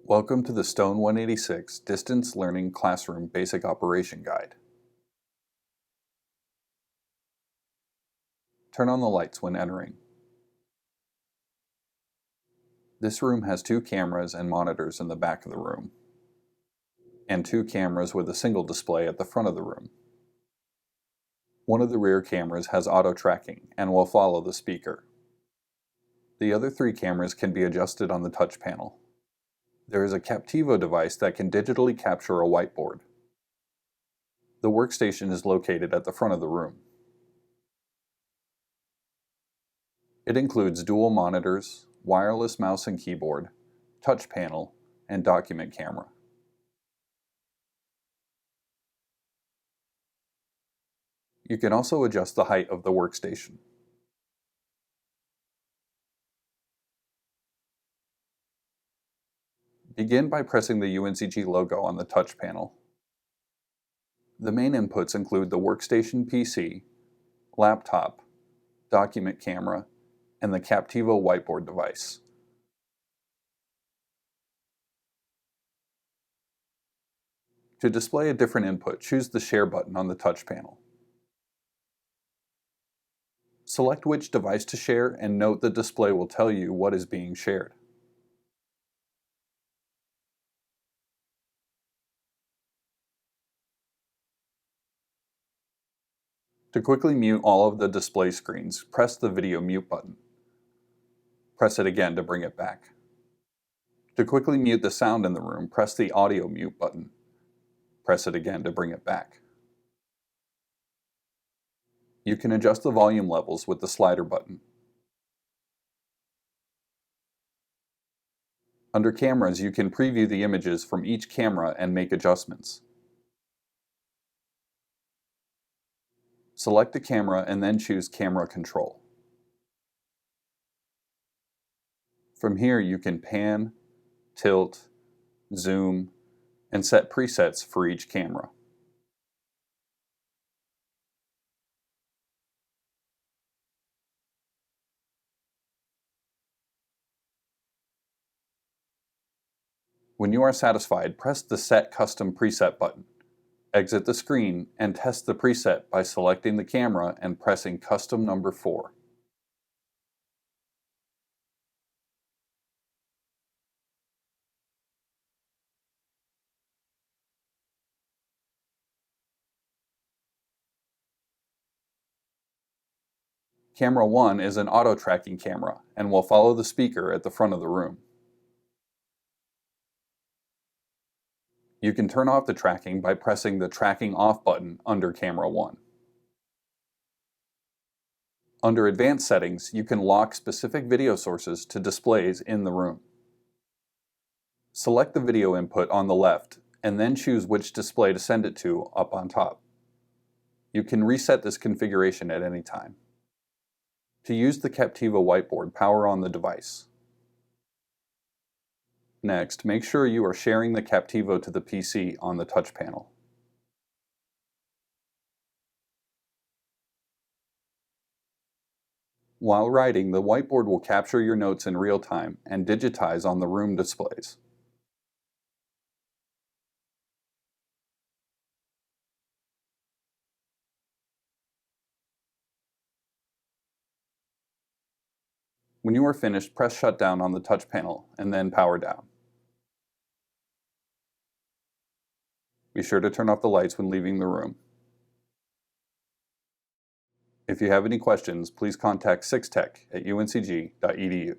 Welcome to the Stone 186 Distance Learning Classroom Basic Operation Guide. Turn on the lights when entering. This room has 2 cameras and monitors in the back of the room, and 2 cameras with a single display at the front of the room. One of the rear cameras has auto tracking and will follow the speaker. The other 3 cameras can be adjusted on the touch panel. There is a Captivo device that can digitally capture a whiteboard. The workstation is located at the front of the room. It includes dual monitors, wireless mouse and keyboard, touch panel, and document camera. You can also adjust the height of the workstation. Begin by pressing the UNCG logo on the touch panel. The main inputs include the workstation PC, laptop, document camera, and the Captivo whiteboard device. To display a different input, choose the Share button on the touch panel. Select which device to share and note the display will tell you what is being shared. To quickly mute all of the display screens, press the video mute button. Press it again to bring it back. To quickly mute the sound in the room, press the audio mute button. Press it again to bring it back. You can adjust the volume levels with the slider button. Under cameras, you can preview the images from each camera and make adjustments. Select the camera and then choose Camera Control. From here you can pan, tilt, zoom, and set presets for each camera. When you are satisfied, press the Set Custom Preset button. Exit the screen and test the preset by selecting the camera and pressing Custom number 4. Camera 1 is an auto-tracking camera and will follow the speaker at the front of the room. You can turn off the tracking by pressing the Tracking Off button under Camera 1. Under Advanced Settings, you can lock specific video sources to displays in the room. Select the video input on the left and then choose which display to send it to up on top. You can reset this configuration at any time. To use the Captivo whiteboard, power on the device. Next, make sure you are sharing the Captivo to the PC on the touch panel. While writing, the whiteboard will capture your notes in real time and digitize on the room displays. When you are finished, press Shutdown on the touch panel and then power down. Be sure to turn off the lights when leaving the room. If you have any questions, please contact 6tech@uncg.edu.